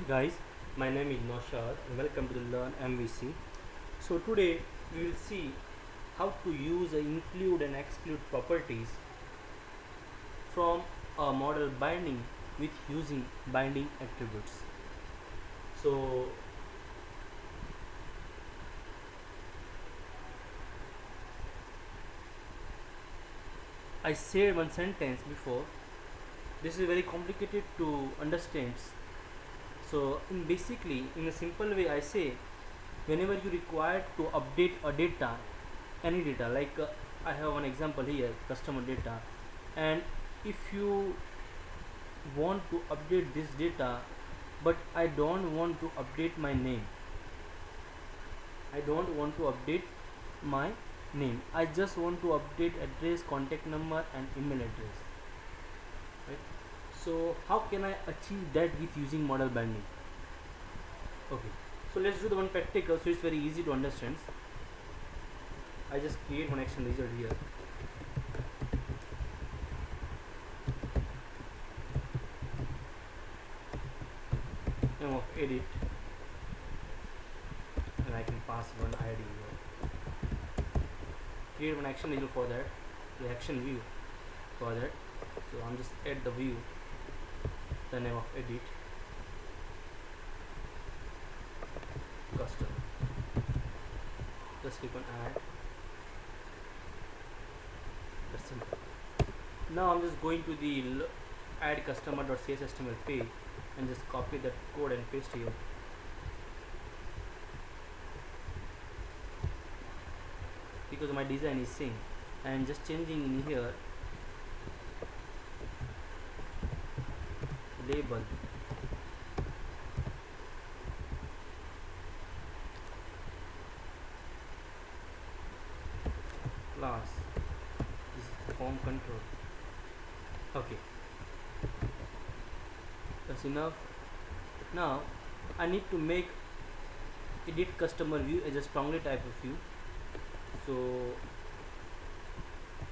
Guys, my name is Noshad and welcome to the Learn MVC. So today we will see how to use the include and exclude properties from a model binding with using binding attributes. So I said one sentence before. This is very complicated to understand. So in a simple way I say, whenever you require to update a data, any data, like I have one example here, customer data, and if you want to update this data, but I don't want to update my name, I don't want to update my name, I just want to update address, contact number and email address, right? So how can I achieve that with using model binding? Okay, so let's do the one practical, so it's very easy to understand. I just create one action result here. Name of edit, and I can pass one ID here. Create one action result for that, the action view for that. So I'm just add the view, the name of edit, custom. Just click on add. That's simple. Now I'm just going to the add customer.cshtml page and just copy that code and paste here. Because my design is same, and just changing in here label class, this is the form control. Okay, that's enough. Now I need to make edit customer view as a strongly type of view, so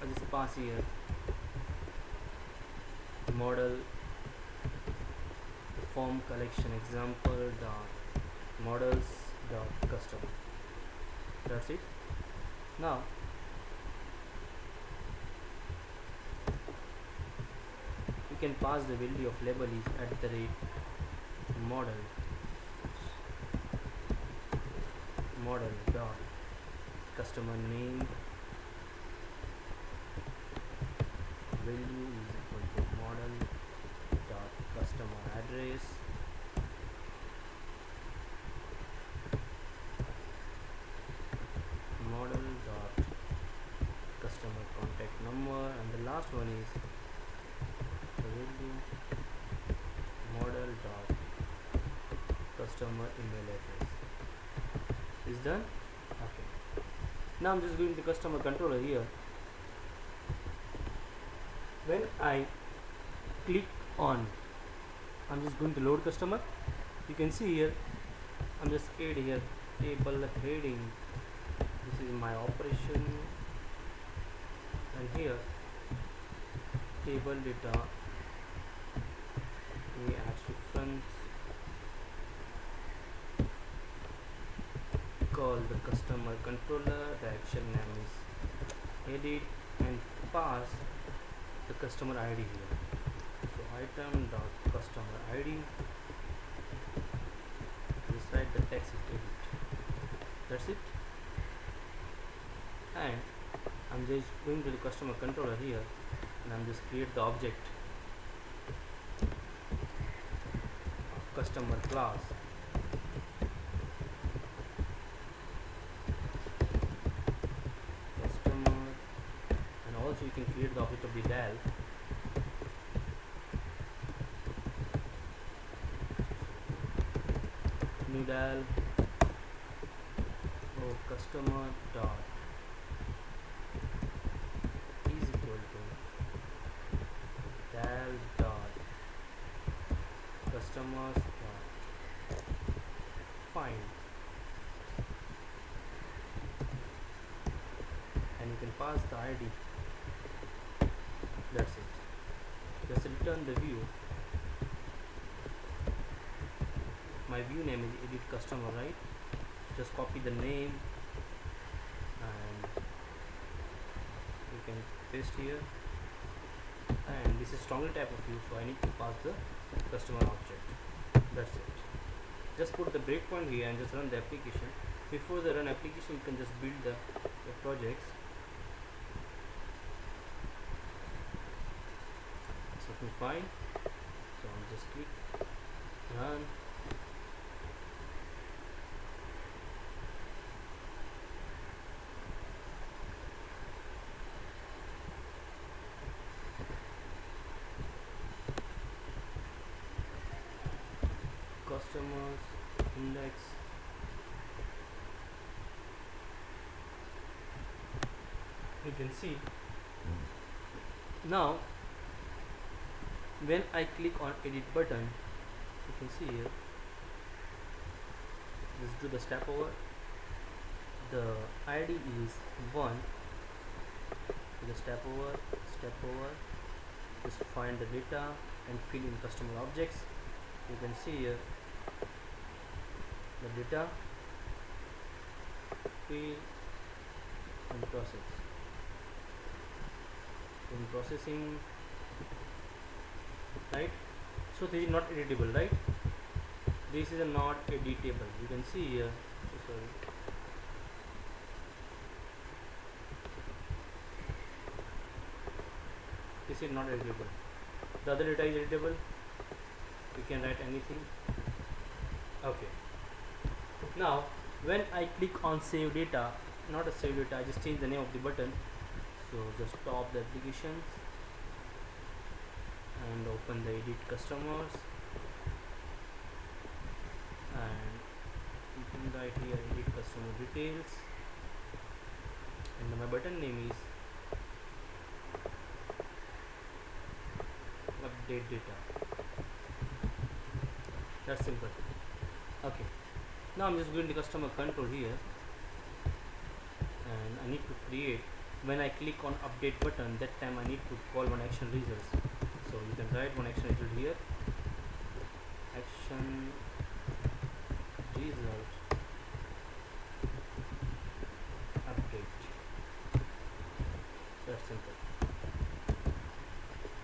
I just pass here model form collection example dot models dot custom. That's it. Now you can pass the value of label is at the rate model dot customer name value is equal to model dot customer address model dot customer contact number, and the last one is the value model dot customer email address. Is done. Okay, now I'm just going to customer controller here. When I click on, I'm just going to load customer. You can see here I'm just add here table heading, this is my operation, and here table data, we add reference, call the customer controller, the action name is edit, and pass the customer ID here. So item dot customer ID, just write the text is edit. That's it. And I'm just going to the customer controller here, and I'm just create the object of customer class. Customer, and also you can create the object of the dial. New dial, oh, customer dot is equal to dial dot customers dot find, and you can pass the ID. That's it. Just return the view my view name is edit customer, right? Just copy the name and you can paste here, and this is toggle type of view, so I need to pass the customer object. That's it. Just put the breakpoint here and just run the application. Before the run application, you can just build the projects. It's looking fine, so I'll just click run. Customers index, you can see now when I click on edit button, you can see here, just do the step over, the ID is 1, the step over, just find the data and fill in customer objects. You can see here the data, fill and process. In processing, right? So this is not editable, right? This is not editable. You can see here. Sorry. This is not editable. The other data is editable. You can write anything. Okay. Now, when I click on save data, not a save data, I just change the name of the button. So just stop the applications and open the edit customers, and you can write here edit customer details, and my button name is update data. That's simple. Okay, now I'm just going to customer control here, and I need to create, when I click on update button, that time I need to call one action results. So you can write one action result here, action result update. That's simple.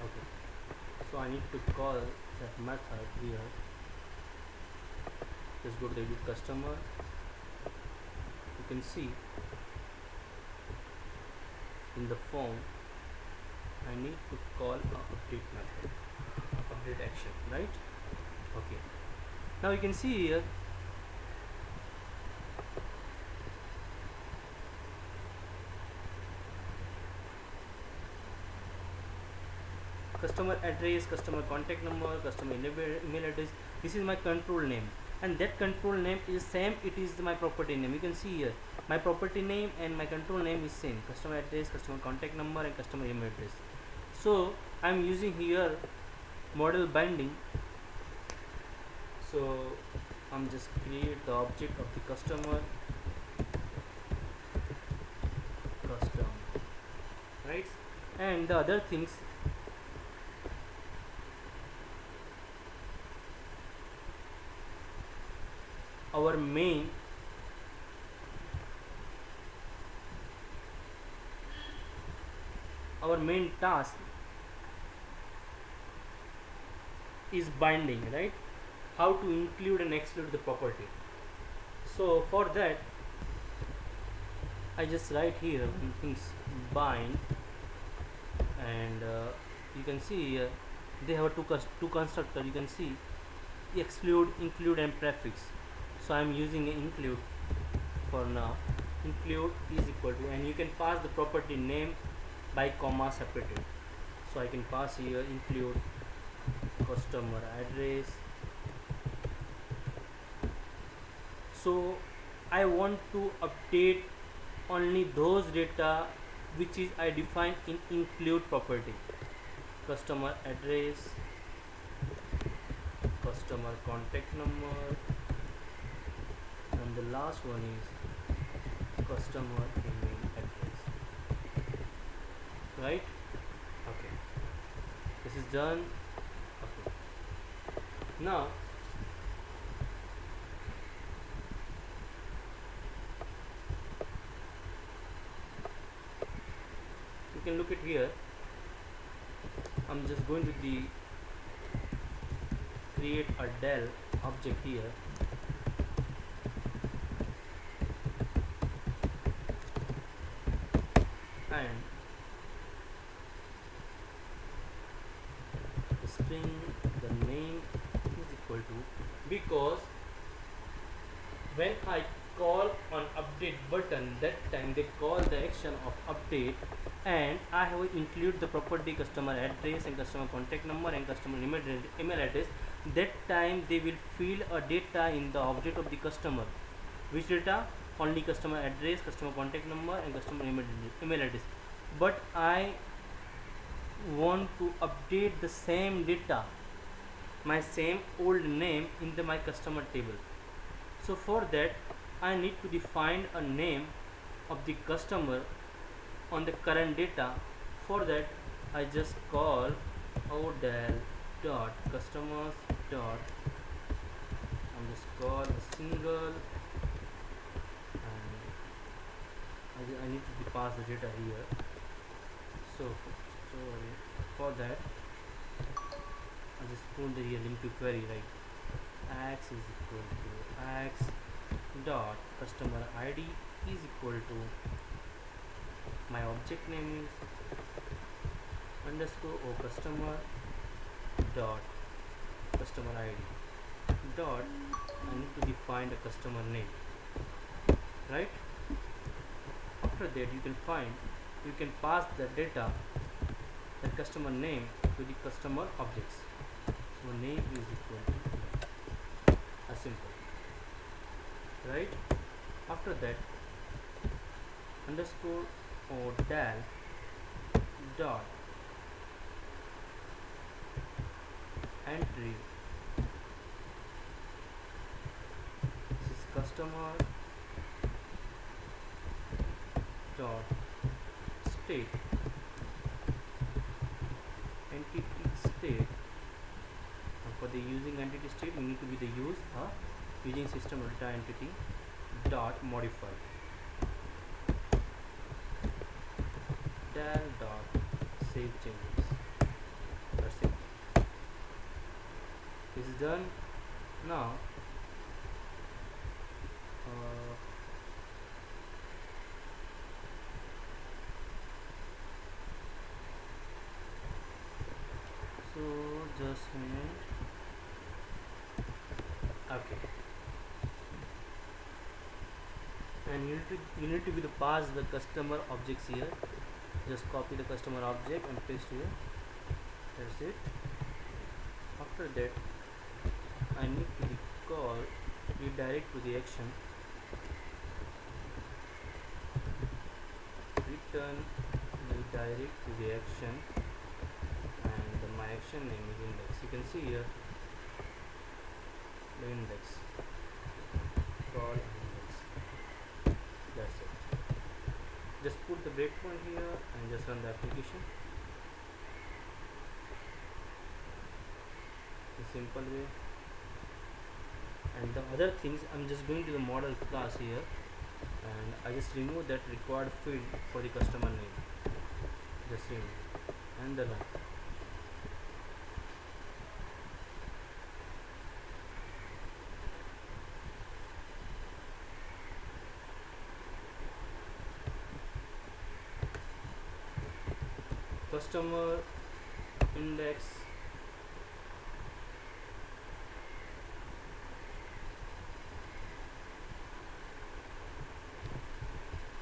Okay, so I need to call that method here. Just go to the edit customer. You can see in the form I need to call a update method, update action, right? Okay, now you can see here customer address, customer contact number, customer email address. This is my control name, and that control name is same, it is my property name. You can see here my property name and my control name is same, customer address, customer contact number and customer email address. So I'm using here model binding, so I'm just create the object of the customer, right? And the other things, our main task is binding, right? How to include and exclude the property. So for that I just write here things bind, and you can see here they have two constructor. You can see exclude, include and prefix. So I am using include for now. Include is equal to, and you can pass the property name by comma separated. So I can pass here include customer address. So I want to update only those data which is I define in include property. Customer address, customer contact number, and the last one is customer email address, right? Okay, this is done. Okay, now can look at here. I'm just going to the create a del object here, and the string the name is equal to, because when I call on update button, that time they call the action of update, and I have include the property customer address and customer contact number and customer email address. That time they will fill a data in the object of the customer. Which data? Only customer address, customer contact number and customer email address. But I want to update the same data, my same old name in my customer table. So for that I need to define a name of the customer on the current data. For that I just call odel dot customers dot, I'm just call a single, and I need to pass the data here. So for that I just put the here link to query, right? X is equal to X dot customer ID is equal to, my object name is underscore o customer dot customer ID dot, I need to define the customer name, right? After that you can pass the data, the customer name, to the customer objects. So name is equal to a simple, right? After that underscore or del dot entry, this is customer dot state, entity state. For the using entity state we need to be the use using system data entity dot modify del dot save changes. That's it. This is done. Now so just a minute. Okay, and you need to be the pass the customer objects here. Just copy the customer object and paste here. That's it. After that I need to call redirect to the action, return redirect to the action, and my action name is index. You can see here the index, call index. That's it. Just put the breakpoint here and just run the application. The simple way. And the other things, I'm just going to the model class here, and I just remove that required field for the customer name. Just remove and the run. Customer index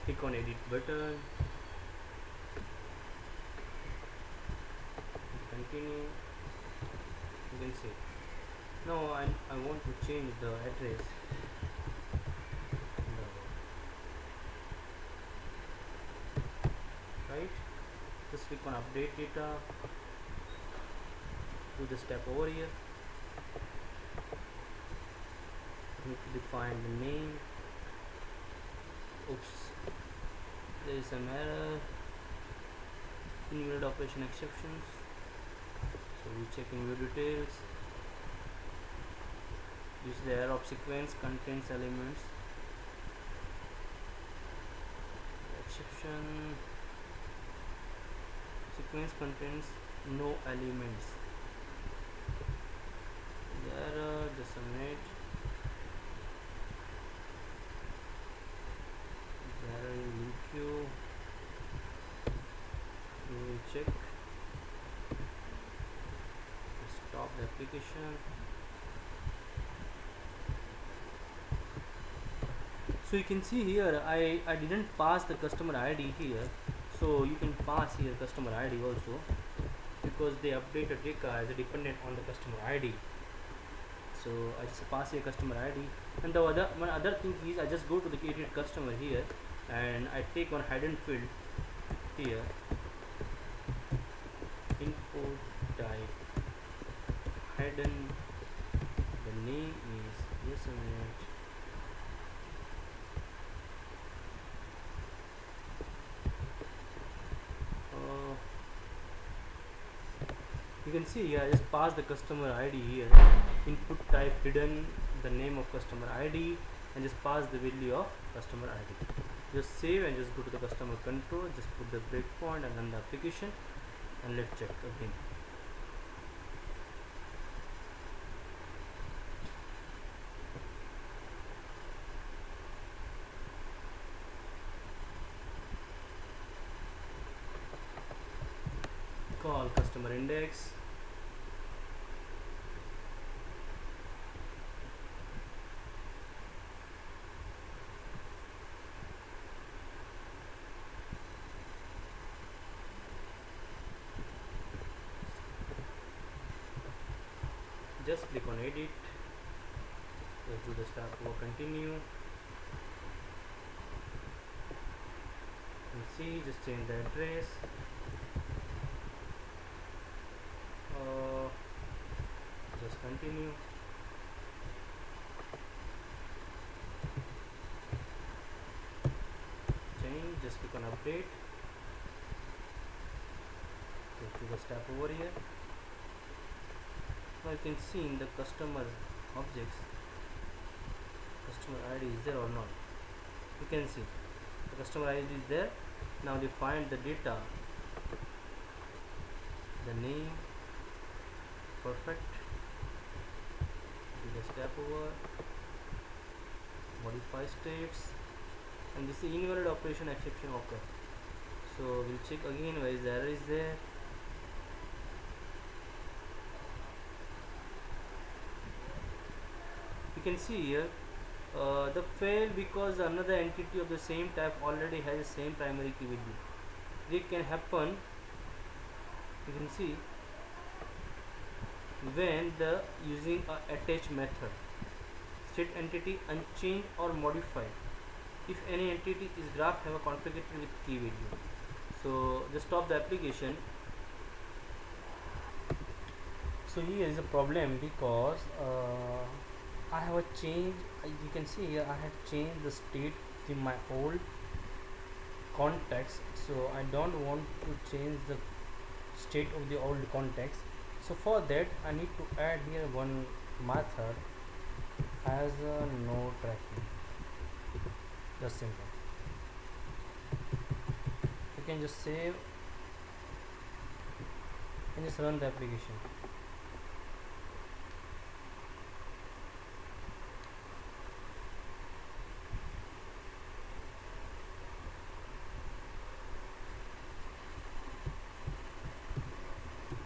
click on edit button, continue. You can see now I want to change the address. Right, just click on update data, do the step over here. You need to define the name. Oops, there is some error in unit operation exceptions, so we check in view details. This is the error of sequence contains elements exception. sequence contains no elements. Error, just a minute. Error in EQ. We will check. Stop the application. So you can see here I didn't pass the customer ID here, so you can pass here customer ID also, because they updated Rika as a dependent on the customer ID. So I just pass here customer ID, and the one other thing is I just go to the created customer here and I take one hidden field here, input type hidden, the name is, just a minute, you can see here I just pass the customer ID here, input type hidden, the name of customer ID, and just pass the value of customer ID. Just save and just go to the customer control, just put the breakpoint and run the application, and let's check again. Call customer index, just click on edit, let's do the start over, continue, and see, just change the address, just continue, change, just click on update, let's do the step over here. Now you can see in the customer objects, customer ID is there or not. You can see the customer ID is there. Now they find the data, the name, perfect. Do the step over, modify states, and this is invalid operation exception occur. So we'll check again where is the error is there. You can see here the fail because another entity of the same type already has the same primary key value. This can happen, you can see, when the using a attach method, state entity unchanged or modified if any entity is graph have a configured with key value. So just stop the application. So here is a problem because I have a change, you can see here I have changed the state in my old context, so I don't want to change the state of the old context. So for that I need to add here one method as a no tracking, just simple. You can just save and just run the application.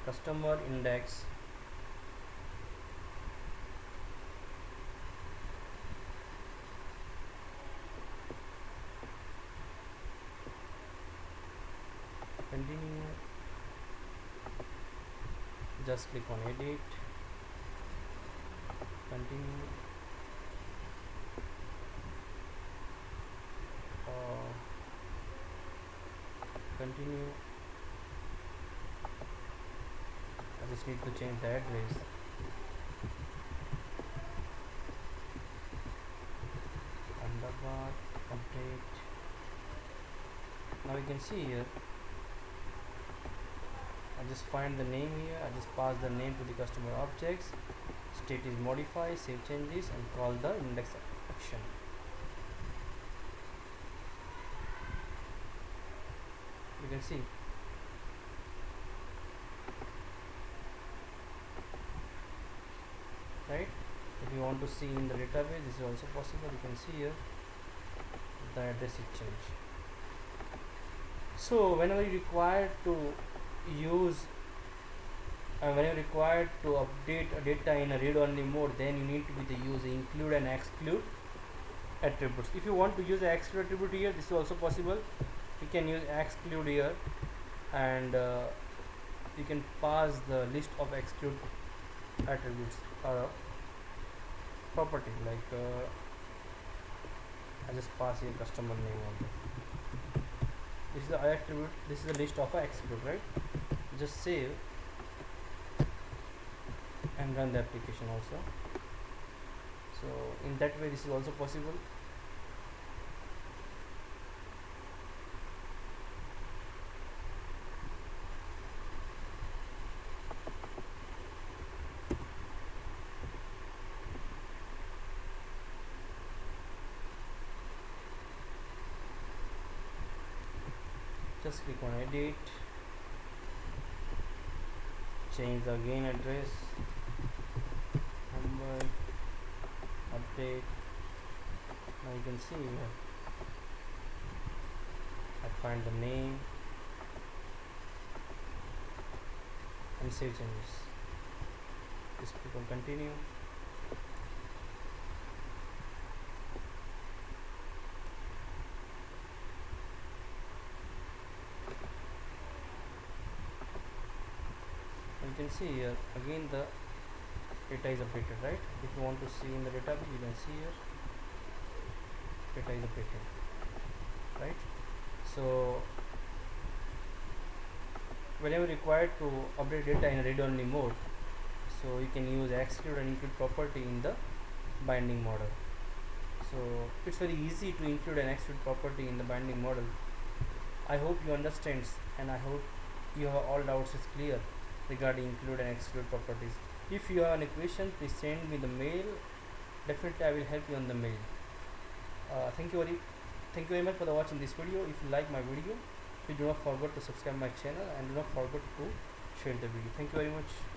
Customer index, continue, just click on edit, continue, continue. I just need to change the address. Underbar, update. Now you can see here I just find the name here, I just pass the name to the customer objects, state is modify, save changes, and call the index action. You can see right? If you want to see in the database, this is also possible. You can see here the address is changed. So whenever you require to use when you're required to update a data in a read-only mode, then you need to be the use include and exclude attributes. If you want to use the exclude attribute here, this is also possible. You can use exclude here, and you can pass the list of exclude attributes or property, like I just pass here customer name only. This is the attribute, this is the list of exclude, right? Just save and run the application also. So in that way this is also possible. Just click on edit, change the again address, number, update. Now you can see here I find the name and save changes. Just click on continue. You can see here again the data is updated, right? If you want to see in the database, you can see here data is updated, right? So whenever required to update data in read-only mode, so you can use exclude and include property in the binding model. So it's very easy to include and exclude property in the binding model. I hope you understand, and I hope you have all doubts is clear regarding include and exclude properties. If you have any question, please send me the mail. Definitely I will help you on the mail. Thank you very much for watching this video. If you like my video, please do not forget to subscribe my channel and do not forget to share the video. Thank you very much.